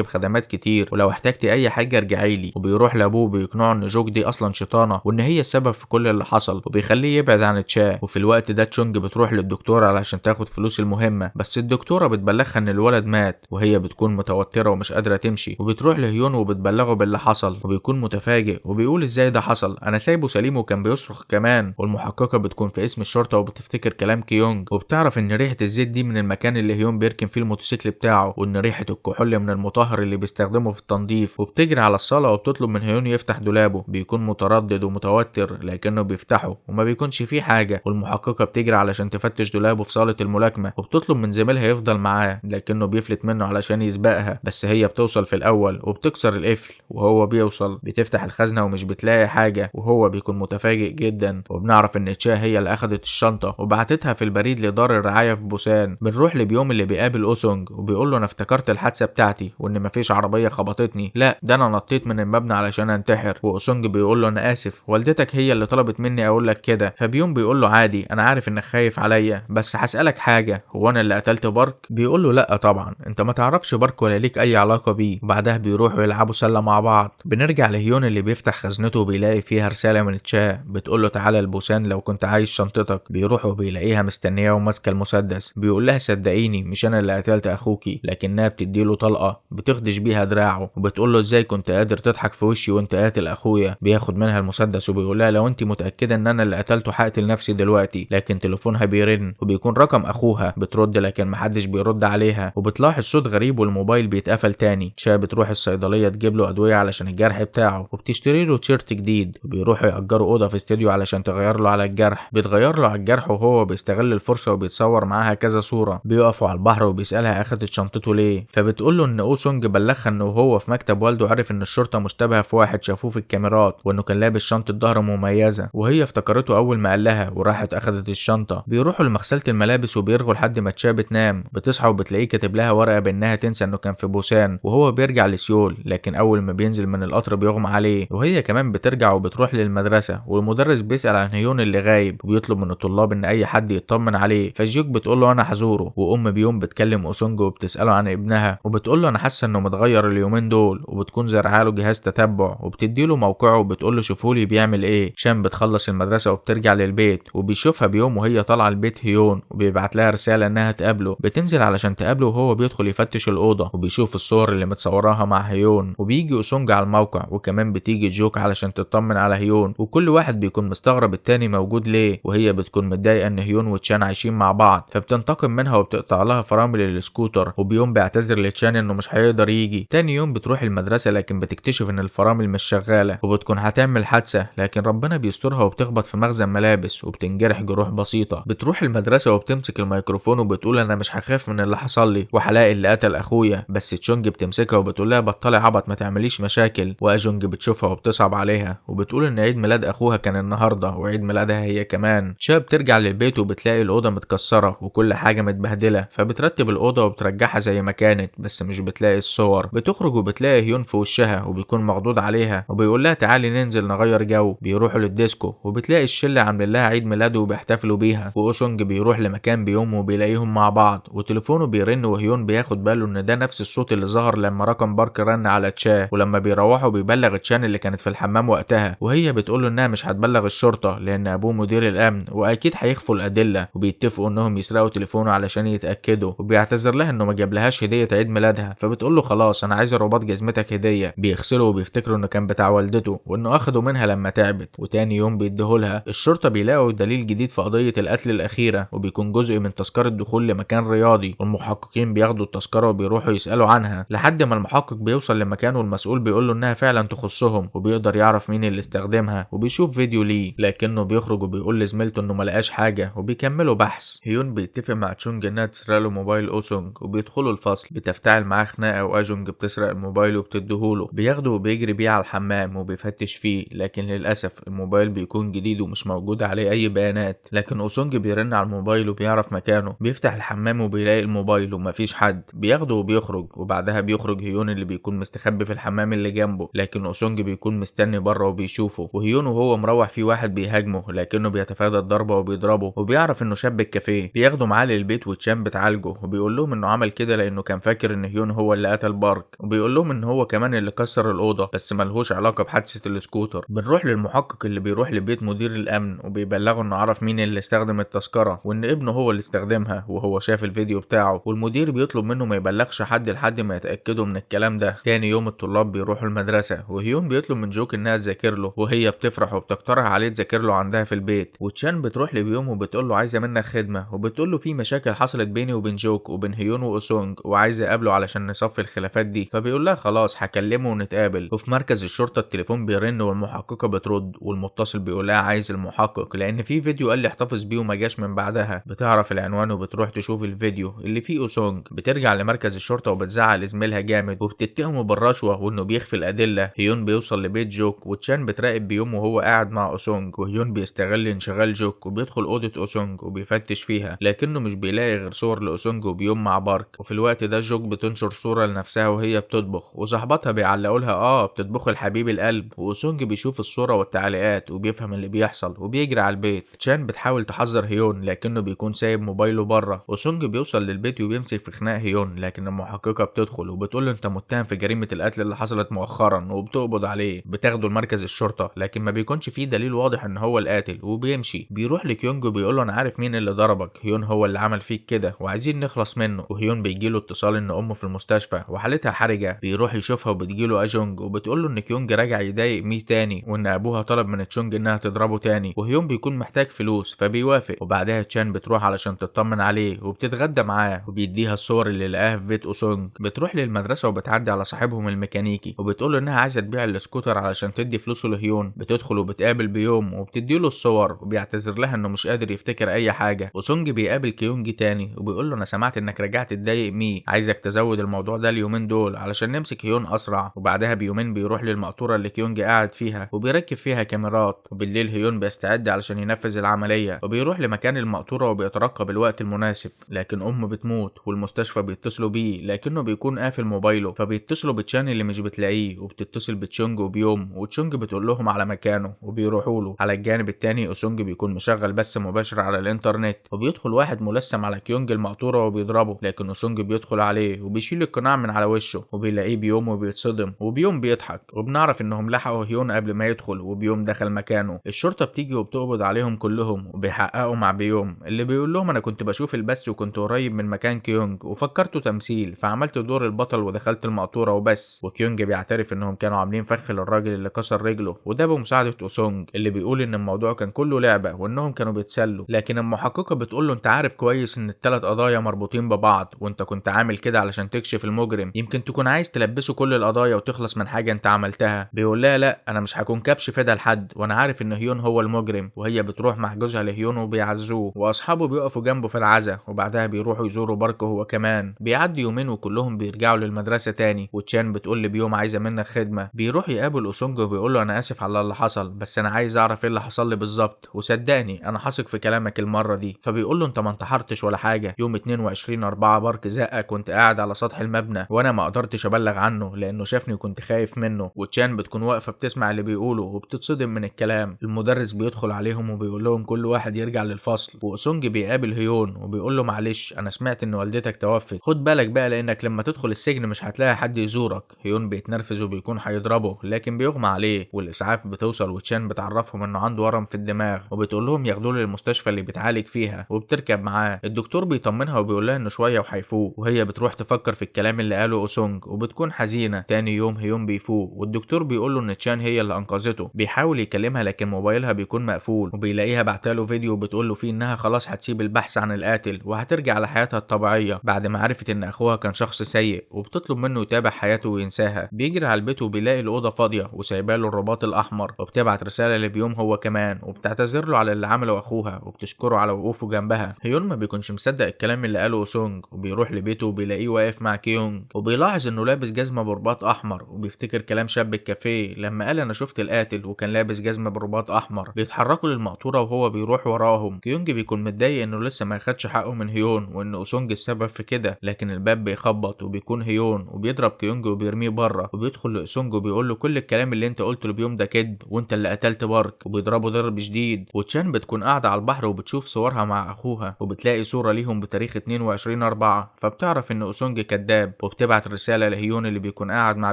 بخدمات كتير، ولو احتجتي اي حاجه ارجعي لي. وبيروح لابوه بيقنعه ان جوك دي اصلا شيطانه وان هي السبب في كل اللي حصل، وبيخليه يبعد عن تشا. وفي الوقت ده تشونج بتروح للدكتوره علشان تاخد فلوس المهمه، بس الدكتوره بتبلغها ان الولد مات، وهي بتكون متوتره ومش قادره تمشي. وبتروح لهيون وبتبلغه باللي حصل، وبيكون متفاجئ وبيقول ازاي ده حصل، انا سايبه سليم وكان بيصرخ كمان. والمحققه بتكون في اسم الشرطه وبتفتكر كلام كيونج، وبتعرف ان ريحه الزيت دي من المكان اللي هيون بيركن فيه الموتوسيكل بتاعه، وان ريحه الكحول من المطهر اللي بيستخدمه في التنظيف. وبتجري على الصاله وبتطلب من هيون يفتح دولابه، بيكون متردد ومتوتر لكنه بيفتحه وما بيكونش فيه حاجه. والمحققه بتجري علشان تفتش دولابه في صاله الملاكمه، وبتطلب من زميلها يفضل معاه لكنه بيفلت منه علشان يسبقها، بس هي بتوصل في الاول وبتكسر القفل. وهو بيوصل بتفتح الخزنه ومش بتلاقي حاجه، وهو بيكون متفاجئ جدا. وبنعرف ان تشا هي اللي اخدت الشنطه وبعتتها في البريد لدار الرعايه في بوسان. بنروح لبيوم اللي بيقابل اوسونج وبيقول له انا افتكرت الحادثه بتاعتي وان مفيش عربيه خبطتني، لا ده انا نطيت من المبنى علشان انتحر. واوسونج بيقول له انا اسف، والدتك هي اللي طلبت مني اقول لك كده. فبيوم بيقول له عادي انا عارف انك خايف عليا، بس هسالك حاجه، هو انا اللي قتلت بارك؟ بيقول له لا طبعا، انت ما تعرفش بارك ولا ليك اي علاقه بيه. وبعدها بيروحوا يلعبوا سله مع بعض. بنرجع لهيون اللي بيفتح خزنته وبيلاقي فيها رساله من تشا بتقول له تعالى لبوسان لو كنت عايز شنطتك. بيروح وبيلاقيها مستنيه وماسكه المسدس. بيقول لها صدقيني مش انا اللي قتلت اخوكي، لكنها بتديله طلقه بتخدش بيها دراعه، وبتقول له ازاي كنت قادر تضحك في وشي وانت قاتل اخويا. بياخد منها المسدس وبيقول لها لو انت متاكده ان انا اللي قتلته هقتل نفسي دلوقتي. لكن تليفونها بيرن وبيكون رقم اخوها. بترد لكن محدش بيرد عليها، وبتلاحظ صوت غريب والموبايل بيتقفل تاني. تشا بتروح الصيدليه تجيب له ادويه علشان الجرح بتاعه، وبتشتري له تيشيرت جديد. وبيروحوا يأجروا اوضه في استوديو علشان تغير له على الجرح. بتغير له على الجرح وهو بيستغل الفرصه وبيتصور معاها كذا صوره. بيقفوا على البحر وبيسالها اخدت شنطته ليه، فبتقول له ان اوسونج بلغها انه وهو في مكتب والده عرف ان الشرطه مشتبهه في واحد شافوه في الكاميرات، وانه كان لابس شنطه ظهر مميزه، وهي افتكرته اول ما قال لها وراحت اخدت الشنطه. بيروحوا لمغسله الملابس وبيرغوا لحد ما تشا بتنام. بتصحى وبتلاقيه كاتب لها ورقه بانها تنسى انه كان في بوسان وهو بيرجع لسيول، لكن اول ما بينزل من القطر بيغمى عليه. وهي كمان بترجع وبتروح للمدرسه، والمدرس بيسال عن هيون اللي غايب وبيطلب من الطلاب ان اي حد يطمن عليه. فجيوك بتقول له انا هزوره. وام بيوم بتكلم اوسونج وبتساله عن ابنها، وبتقول له انا حاسه انه متغير اليومين دول، وبتكون زرعه له جهاز تتبع وبتدي له موقعه وبتقول له شوفولي بيعمل ايه. شام بتخلص المدرسه وبترجع للبيت، وبيشوفها بيوم وهي طالعه البيت هيون، وبيبعت لها رساله انها تقابله. بتنزل علشان تقابله وهو بيدخل يفتش الاوضه، وبيشوف الصور اللي متصوراها مع هيون. وبيجي اوسونج على الموقع، وكمان بتيجي جوك علشان تطمن على هيون، وكل واحد بيكون مستغرب التاني موجود ليه. وهي بتكون متضايقه ان هيون وتشان عايشين مع بعض، فبتنتقم منها وبتقطع لها فرامل السكوتر. وبيوم بيعتذر لتشان انه مش هيقدر يجي. تاني يوم بتروح المدرسه لكن بتكتشف ان الفرامل مش شغاله، وبتكون هتعمل حادثه لكن ربنا بيسترها وبتخبط في مخزن ملابس وبتنجرح جروح بسيطه. بتروح المدرسه وبتمسك الميكروفون وبتقول انا مش هخاف من اللي حصل لي وهلاقي اللي قتل اخويا. بس تشونج بتمسكها وبتقول لها بطلي عبط ما تعمليش مشاكل. واجونج بتشوفها وبتصعب عليها وبتقول ان عيد ميلاد اخوها كان النهارده وعيد ميلادها هي كمان. تشا بترجع للبيت وبتلاقي الاوضه متكسره وكل حاجه متبهدله، فبترتب الاوضه وبترجعها زي ما كانت، بس مش بتلاقي الصور. بتخرج وبتلاقي هيون في وشها وبيكون مخضوض عليها، وبيقول لها تعالي ننزل نغير جو. بيروحوا للديسكو وبتلاقي الشله عاملين لها عيد ميلاده وبيحتفلوا بيها. واوسونج بيروح لمكان بيوم وبيلاقيهم مع بعض، وتليفونه بيرن وهيون بياخد باله ان ده نفس الصوت اللي ظهر لما رقم بارك رن على تشا. ولما بيروحوا بيبلغ تشان اللي كانت في الحمام وقتها، وهي بتقول له انها مش هتبلغ الشرطه لان ابوه مدير الامن واكيد هيخفوا الادله. وبيتفقوا انهم يسرقوا تليفونه علشان يتاكدوا، وبيعتذر لها انه ما جابلهاش هديه عيد ميلادها. فبتقول له خلاص انا عايز رباط جزمتك هديه. بيغسله وبيفتكروا انه كان بتاع والدته وانه اخده منها لما تعبت، وتاني يوم بيديهولها. الشرطه بيلاقوا دليل جديد في قضيه القتل الاخيره، وبيكون جزء من تذكره دخول لمكان رياضي. والمحققين بياخدوا التذكره وبيروحوا يسالوا عنها لحد ما المحقق بيوصل لمكان والمسؤول بيقول له انها فعلا تخصهم، وبيقدر يعرف مين اللي استخدمها. وبيشوف فيديو ليه لكنه بيخرج وبيقول لزميلته انه ملقاش حاجه، وبيكملوا بحث. هيون بيتفق مع تشونج انها تسرق له موبايل اوسونج، وبيدخلوا الفصل. بتفتعل معاه خناقه واجونج بتسرق الموبايل وبتديهوله. بياخده وبيجري بيه على الحمام وبيفتش فيه، لكن للاسف الموبايل بيكون جديد ومش موجود عليه اي بيانات. لكن اوسونج بيرن على الموبايل وبيعرف مكانه. بيفتح الحمام وبيلاقي الموبايل ومفيش حد. بياخده وبيخرج، وبعدها بيخرج هيون اللي بيكون مستخبي في الحمام اللي جنبه، لكن اوسونج بيكون مستني بره وبيشوفه. وهيون وهو مروح في واحد بيهاجمه لكنه بيتفادى الضربه وبيضربه، وبيعرف انه شاب الكافيه. بياخده بياخدوا معاه للبيت وتشان بتعالجه، وبيقول لهم انه عمل كده لانه كان فاكر ان هيون هو اللي قتل بارك، وبيقول لهم ان هو كمان اللي كسر الاوضه بس ملهوش علاقه بحادثه السكوتر. بنروح للمحقق اللي بيروح لبيت مدير الامن وبيبلغه انه عرف مين اللي استخدم التذكره وان ابنه هو اللي استخدمها وهو شاف الفيديو بتاعه، والمدير بيطلب منه ما يبلغش حد لحد ما يتاكدوا من الكلام ده. تاني يوم الطلاب بيروحوا المدرسه وهيون بيطلب من جوك انها تذاكر له، وهي بتفرح وبتقترح عليه تذاكر له عندها في البيت. وتشان بتروح لبيوم وبتقول له عايزه منك خدمه، وبتقول له في مشاكل حصلت بيني وبين جوك وبين هيون وأوسونج وعايزه اقابله علشان نصفي الخلافات دي. فبيقول لها خلاص هكلمه ونتقابل. وفي مركز الشرطه التليفون بيرن والمحققه بترد، والمتصل بيقول لها عايز المحقق لان في فيديو قال لي احتفظ بيه وما جاش من بعدها. بتعرف العنوان وبتروح تشوف الفيديو اللي فيه أوسونج. بترجع لمركز الشرطه وبتزعق لزميلها جامد وبتتهمه بالرشوه وانه بيخفي الادله. هيون بيوصل لبيت جوك وتشان بتراقب بيوم وهو قاعد مع أوسونج، وهيون بيستغل انشغال جوك وبيدخل اوضه أوسونج وبيفتش فيها لكنه مش بيلاقي غير صور لأوسونج وبيوم مع بارك. وفي الوقت ده جوك بتنشر صوره لنفسها وهي بتطبخ، وصاحباتها بيعلقوا لها بتطبخ الحبيب القلب. وأوسونج بيشوف الصوره والتعليقات وبيفهم اللي بيحصل وبيجري على البيت. تشان بتحاول تحذر هيون لكنه بيكون سايب موبايله بره. أوسونج بيوصل للبيت وبيمسك في خناق هيون، لكن المحققه بتدخل وبتقول له انت متهم في جريمه القتل اللي حصلت مؤخرا وبتقبض عليه. بتاخده لمركز الشرطه لكن ما بيكونش فيه دليل واضح ان هو القاتل وبيمشي. بيروح لكيونج وبيقول له انا عارف مين اللي ضربك، هيون هو اللي عمل فيك كده وعايزين نخلص منه. وهيون بيجيله اتصال ان امه في المستشفى وحالتها حرجه. بيروح يشوفها وبتجيله اجونج وبتقول له ان كيونج راجع يضايق مي تاني وان ابوها طلب من تشونج انها تضربه تاني، وهيون بيكون محتاج فلوس فبيوافق. وبعدها تشان بتروح علشان تطمن عليه وبتتغدى معاه وبيديها الصور اللي لقاها في بيت أوسونج. بتروح للمدرسه وبتعدي على صاحبهم الميكانيكي وبتقول له انها عايزه تبيع السكوتر علشان تدي فلوسه لهيون. بتدخل وبتقابل بيوم وبتديله الصور وبيعتذر لها انه مش قادر يفتكر اي حاجه. أوسونج بيقابل كيونج تاني وبيقول له انا سمعت انك رجعت تضايق مي، عايزك تزود الموضوع ده اليومين دول علشان نمسك هيون اسرع. وبعدها بيومين بيروح للمقطوره اللي كيونج قاعد فيها وبيركب فيها كاميرات. وبالليل هيون بيستعد علشان ينفذ العمليه وبيروح لمكان المقطوره وبيترقب الوقت المناسب، لكن امه بتموت والمستشفى بيتصلوا بيه لكنه بيكون قافل موبايله. فبيتصلوا بتشان اللي مش بتلاقيه وبتتصل بتشونج وبيوم، وتشونج بتقول لهم على مكانه وبيروحوا له. على الجانب التاني أوسونج بيكون مشغل بث مباشر على الانترنت وبيدخل واحد ملثم على كيونج المقطوره وبيضربه، لكن أوسونج بيدخل عليه وبيشيل القناع من على وشه وبيلاقيه بيوم وبيتصدم وبيوم بيضحك. وبنعرف انهم لحقوا هيون قبل ما يدخل وبيوم دخل مكانه. الشرطه بتيجي وبتقبض عليهم كلهم وبيحققوا مع بيوم اللي بيقول لهم انا كنت بشوف البث وكنت قريب من مكان كيونج وفكرته تمثيل فعملت دور البطل ودخلت المقطوره وبس. وكيونج بيعترف انهم كانوا عاملين فخ للراجل اللي كسر رجله وده بمساعده أوسونج اللي بيقول ان الموضوع كان كله لعبه وانهم كانوا بيتسلوا. لكن المحققه بتقول له انت عارف كويس ان الثلاث قضايا مربوطين ببعض وانت كنت عامل كده علشان تكشف المجرم، يمكن تكون عايز تلبسه كل القضايا وتخلص من حاجه انت عملتها. بيقول لها لا انا مش هكون كبش فدا لحد وانا عارف ان هيون هو المجرم. وهي بتروح مع جوزها لهيون وبيعزوه واصحابه بيقفوا جنبه في العزا، وبعدها بيروحوا يزوروا بارك هو كمان. بيعدي يومين وكلهم بيرجعوا للمدرسه تاني، وتشان بتقول لبيوم عايزه منك خدمه. بيروح يقابل أوسونج وبيقول له انا اسف على اللي حصل بس انا عايز اعرف ايه اللي حصل لي بالظبط وصدقني انا حاثق في كلامك المره دي. فبيقول له انت ما انتحرتش ولا حاجه، يوم 22/4 بارك زقك كنت قاعد على سطح المبنى وانا ما قدرتش ابلغ عنه لانه شافني وكنت خايف منه. وتشان بتكون واقفه بتسمع اللي بيقوله وبتتصدم من الكلام. المدرس بيدخل عليهم وبيقول لهم كل واحد يرجع للفصل. وأوسونج بيقابل هيون وبيقول له معلش انا سمعت ان والدتك توفت، خد بالك بقى لانك لما تدخل السجن مش هتلاقي حد يزورك. هيون بيتنرفز وبيكون هيضربه لكن بيغمى عليه، والاسعاف بتوصل وتشان بتعرفهم انه عنده ورم في الدماغ وبتقول لهم ياخدوه للمستشفى اللي بيتعالج فيها وبتركب معاه. الدكتور بيطمنها وبيقول لها انه شويه وهيفوق، وهي بتروح تفكر في الكلام اللي قاله أوسونج وبتكون حزينه. تاني يوم هيون بيفوق والدكتور بيقول له ان تشان هي اللي انقذته. بيحاول يكلمها لكن موبايلها بيكون مقفول، وبيلاقيها بعتاله فيديو بتقول له فيه انها خلاص هتسيب البحث عن القاتل وهترجع لحياتها الطبيعيه بعد ما عرفت ان اخوها كان شخص سيء، وبتطلب منه يتابع حياته وينساها. بيجري على البيت وبيلاقي الاوضه فاضيه وسايباله الرباط الاحمر، وبتبعت رساله لبيوم هو كمان وبتعتذر له على اللي عمله اخوها وبتشكره على وقوفه جنبها. هيون ما بيكونش مصدق الكلام اللي قاله أوسونج وبيروح لبيته وبيلاقيه واقف مع كيونج، وبيلاحظ انه لابس جزمه برباط احمر وبيفتكر كلام شاب الكافيه لما قال انا شفت القاتل وكان لابس جزمه برباط احمر. بيتحركوا للمقطوره وهو بيروح وراهم. كيونج بيكون متضايق انه لسه ما اخدش حقه من هيون وان أوسونج السبب في كده، لكن الباب بيخبط وبيكون هيون وبيضرب كيونج وبيرميه بره. وبيدخل لأوسونج وبيقول له كل الكلام اللي انت قلته لبيوم ده كذب وانت اللي قتلت بارك، وبيضربه ضرب شديد. وتشان بتكون قاعده على البحر وبتشوف صورها مع اخوها اخوها، وبتلاقي صورة ليهم بتاريخ 22/4، فبتعرف ان اوسونج كداب، وبتبعت رسالة لهيون اللي بيكون قاعد مع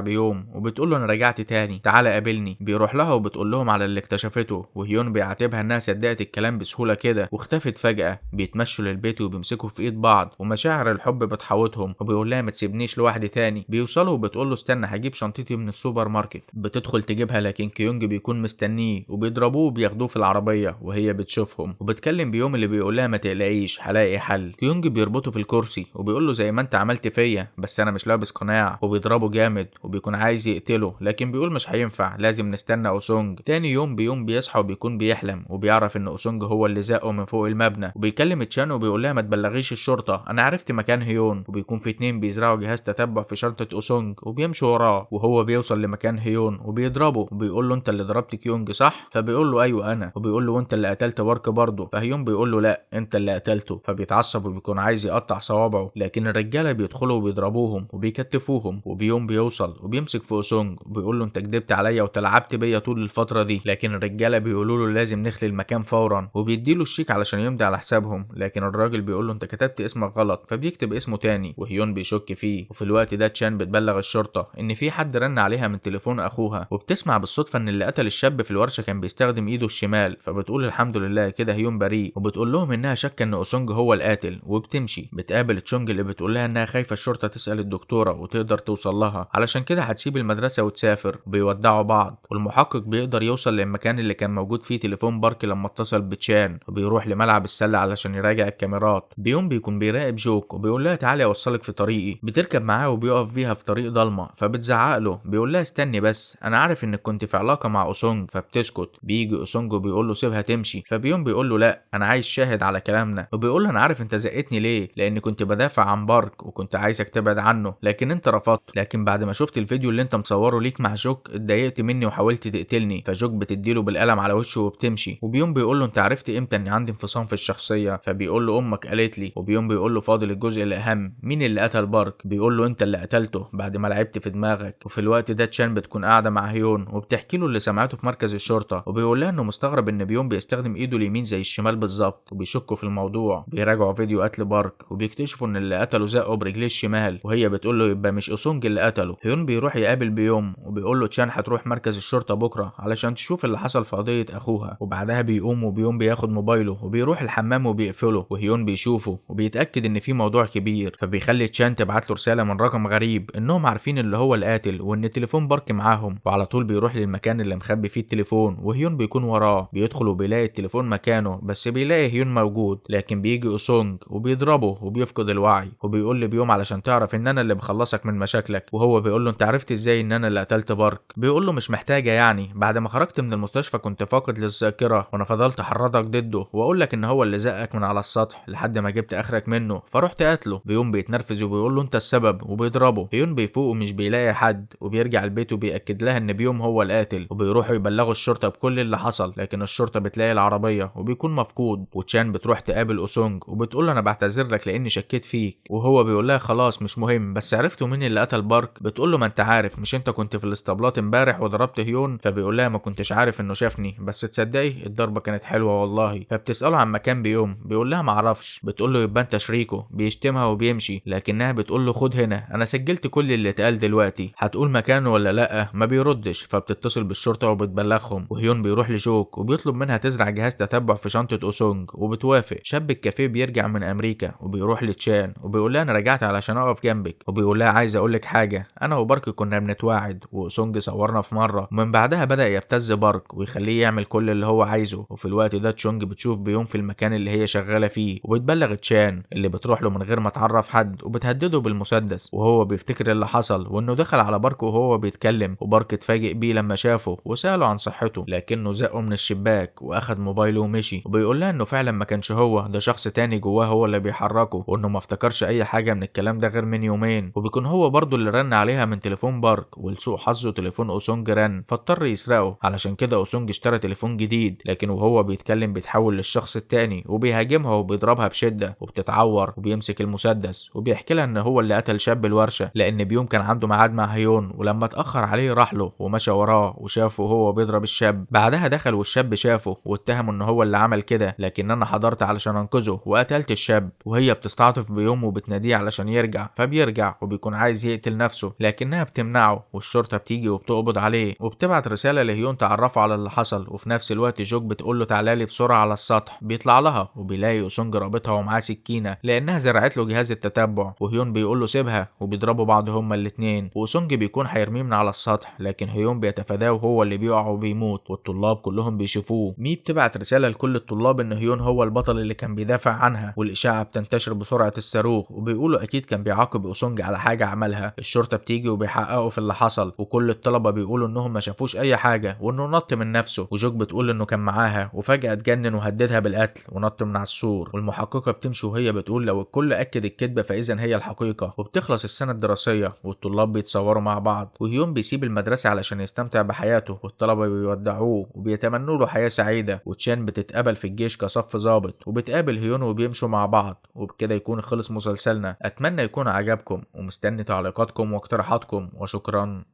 بيوم وبتقول له انا رجعت تاني تعالى قابلني. بيروح لها وبتقول لهم على اللي اكتشفته، وهيون بيعاتبها انها صدقت الكلام بسهولة كده واختفت فجأة. بيتمشوا للبيت وبيمسكوا في ايد بعض ومشاعر الحب بتحوطهم، وبيقول لها ما تسيبنيش لوحدي تاني. بيوصلوا وبتقول له استنى هجيب شنطتي من السوبر ماركت. بتدخل تجيبها لكن كيونج بيكون مستنيه وبيضربوه وبياخدوه في العربية وهي بتشوفهم، وبتكلم بيوم اللي بيقول لها ما تقلقيش هلاقي حل. كيونج بيربطه في الكرسي وبيقول له زي ما انت عملت فيا بس انا مش لابس قناع، وبيضربه جامد وبيكون عايز يقتله لكن بيقول مش هينفع لازم نستنى اوسونج. تاني يوم بيوم بيصحى وبيكون بيحلم وبيعرف ان اوسونج هو اللي زقه من فوق المبنى، وبيكلم تشان وبيقول لها ما تبلغيش الشرطة انا عرفت مكان هيون. وبيكون في اتنين بيزرعوا جهاز تتبع في شنطة اوسونج وبيمشوا وراه، وهو بيوصل لمكان هيون وبيضربه وبيقول له انت اللي ضربت كيونج صح؟ فبيقول له ايوه انا، وبيقول له وانت اللي قتلت بارك برضه؟ فهيون بيقول له لا انت اللي قتلته. فبيتعصب وبيكون عايز يقطع صوابعه لكن الرجاله بيدخلوا وبيضربوهم وبيكتفوهم، وبيوم بيوصل وبيمسك في اوسونج وبيقول له انت كدبت عليا وتلعبت بيا طول الفتره دي. لكن الرجاله بيقولوا له لازم نخلي المكان فورا وبيديله الشيك علشان يمضي على حسابهم، لكن الراجل بيقول له انت كتبت اسمك غلط، فبيكتب اسمه تاني وهيون بيشك فيه. وفي الوقت ده تشان بتبلغ الشرطه ان في حد رن عليها من تليفون اخوها، وبتسمع بالصدفه ان اللي قتل الشاب في الورشه كان بيستخدم ايده الشمال، فبتقول الحمد لله كده هيون بريء. وبتقول لهم انها شاكه ان اوسونج هو القاتل وبتمشي. بتقابل تشونج اللي بتقول لها انها خايفه الشرطه تسال الدكتوره وتقدر توصل لها علشان كده هتسيب المدرسه وتسافر. بيودعوا بعض والمحقق بيقدر يوصل للمكان اللي كان موجود فيه تليفون بارك لما اتصل بتشان، وبيروح لملعب السله علشان يراجع الكاميرات. بيوم بيكون بيراقب جوك وبيقول لها تعالي اوصلك في طريقي. بتركب معاه وبيقف بيها في طريق ضلمه، فبتزعق له بيقول لها استني بس انا عارف انك كنت في علاقه مع اوسونج. فبتسكت. بيجي اوسونج وبيقول له سيبها تمشي، فبيوم بيقول له لا انا عايز شاهد على كلامنا، وبيقول له انا عارف انت زقتني ليه لاني كنت بدافع عن بارك وكنت عايزك تبعد عنه لكن انت رفضت، لكن بعد ما شفت الفيديو اللي انت مصوره ليك مع جوك اتضايقت مني وحاولت تقتلني. فجوك بتديله بالقلم على وشه وبتمشي. وبيوم بيقول له انت عرفت امتى اني عندي انفصام في الشخصيه؟ فبيقول له امك قالت لي. وبيوم بيقول له فاضل الجزء الاهم، مين اللي قتل بارك؟ بيقول له انت اللي قتلته بعد ما لعبت في دماغك. وفي الوقت ده تشان بتكون قاعده مع هيون وبتحكي له اللي سمعته في مركز الشرطه، وبيقول لها انه مستغرب ان بيوم بيستخدم ايده اليمين زي الشمال بالظبط، وبيشكوا في الموضوع. بيراجعوا فيديو قتل بارك وبيكتشفوا ان اللي قتله زقه برجليه الشمال، وهي بتقول له يبقى مش اوسونج اللي قتله. هيون بيروح يقابل بيوم وبيقول له تشان هتروح مركز الشرطه بكره علشان تشوف اللي حصل في قضيه اخوها. وبعدها بيقوم وبيوم بياخد موبايله وبيروح الحمام وبيقفله، وهيون بيشوفه وبيتاكد ان في موضوع كبير، فبيخلي تشان تبعت له رساله من رقم غريب انهم عارفين اللي هو القاتل وان تليفون بارك معاهم، وعلى طول بيروح للمكان اللي مخبي فيه التليفون وهيون بيكون وراه. بيدخل وبيلاقي التليفون مكانه، بس بيلاقي هيون موجود لكن بيجي اوسونج وبيضربه وبيفقد الوعي، وبيقول لبيوم علشان تعرف ان انا اللي بخلصك من مشاكلك. وهو بيقول له انت عرفت ازاي ان انا اللي قتلت بارك؟ بيقول له مش محتاجه يعني، بعد ما خرجت من المستشفى كنت فاقد للذاكره وانا فضلت احرضك ضده واقول لك ان هو اللي زقك من على السطح لحد ما جبت اخرك منه فرحت قتله. بيوم بيتنرفز وبيقول له انت السبب وبيضربه. هيون بيفوق ومش بيلاقي حد وبيرجع البيت وبيأكد لها ان بيوم هو القاتل، وبيروحوا يبلغوا الشرطه بكل اللي حصل، لكن الشرطه بتلاقي العربيه وبيكون مفقود. وتشان بتروح تقابل اوسونج وبتقول له انا بعتذر لك لاني شكيت فيك، وهو بيقول لها خلاص مش مهم بس عرفتوا مين اللي قتل بارك؟ بتقول له ما انت عارف مش انت كنت في الاسطبلات امبارح وضربت هيون؟ فبيقول لها ما كنتش عارف انه شافني بس تصدقي الضربه كانت حلوه والله. فبتساله عن مكان بيوم بيقول لها ما اعرفش. بتقول له يبقى انت شريكه. بيشتمها وبيمشي لكنها بتقول له خد هنا انا سجلت كل اللي اتقال دلوقتي، هتقول مكانه ولا لا؟ ما بيردش. فبتتصل بالشرطه وبتبلغهم، وهيون بيروح لجوك وبيطلب منها تزرع جهاز تتبع في شنطه اوسونج وبتوافق. شاب الكافيه بيرجع من امريكا وبيروح لتشان وبيقول لها انا رجعت علشان اقف جنبك، وبيقول لها عايز اقول لك حاجه انا وبارك كنا بنتواعد واوسونج صورنا في مره، ومن بعدها بدا يبتز بارك ويخليه يعمل كل اللي هو عايزه. وفي الوقت ده تشونج بتشوف بيوم في المكان اللي هي شغاله فيه وبتبلغ تشان اللي بتروح له من غير ما تعرف حد وبتهدده بالمسدس، وهو بيفتكر اللي حصل وانه دخل على بارك وهو بيتكلم، وبارك اتفاجئ بيه لما شافه وساله عن صحته لكنه زقه من الشباك واخد موبايله ومشي. وبيقول لها انه فعلا ما كانش هو ده، شخص تاني جواه هو اللي بيحركه، وانه ما افتكرش اي حاجه من الكلام ده غير من يومين، وبيكون هو برضه اللي رن عليها من تليفون بارك، ولسوء حظه تليفون اوسونج رن فاضطر يسرقه. علشان كده اوسونج اشترى تليفون جديد، لكن وهو بيتكلم بيتحول للشخص التاني وبيهاجمها وبيضربها بشده وبتتعور، وبيمسك المسدس وبيحكي لها ان هو اللي قتل شاب الورشه لان بيوم كان عنده ميعاد مع هيون، ولما اتاخر عليه راح له ومشى وراه وشافه وهو بيضرب الشاب. بعدها دخل والشاب شافه واتهمه ان هو اللي عمل كده، لكن انا حضرت علشان عشان انقذه وقتلت الشاب، وهي بتستعطف بيوم وبتناديه علشان يرجع، فبيرجع وبيكون عايز يقتل نفسه لكنها بتمنعه، والشرطة بتيجي وبتقبض عليه وبتبعت رسالة لهيون تعرفه على اللي حصل. وفي نفس الوقت جوك بتقول له تعالى لي بسرعة على السطح. بيطلع لها وبيلاقي يوسونج رابطها ومعاه سكينة لانها زرعت له جهاز التتبع، وهيون بيقول له سيبها وبيضربوا بعض هما الاتنين، وسونج بيكون هيرميه من على السطح لكن هيون بيتفاداه وهو اللي بيقع وبيموت، والطلاب كلهم بيشوفوه. مي بتبعت رسالة لكل الطلاب ان هيون هو البطل اللي كان بيدافع عنها، والاشاعة بتنتشر بسرعة الصاروخ، وبيقولوا اكيد كان بيعاقب يوسونج على حاجة عملها. الشرطة بتيجي وبيحققوا في اللي حصل، وكل الطلبة بيقولوا انهم ما شافوش اي حاجة وانه نط من نفسه، وجوك بتقول انه كان معاها وفجأة اتجنن وهددها بالقتل ونط من على السور. والمحققة بتمشي وهي بتقول لو الكل اكد الكذبة فاذا هي الحقيقة. وبتخلص السنة الدراسية والطلاب بيتصوروا مع بعض، وهيون بيسيب المدرسة علشان يستمتع بحياته، والطلبة بيودعوه وبيتمنوا له حياة سعيدة. وتشان بتتقبل في الجيش كصف ضابط، وبتقابل هيون وبيمشوا مع بعض. وبكده يكون خلص مسلسلنا. اتمنى يكون عجبكم ومستني تعليقاتكم واقتراحاتكم، وشكرا.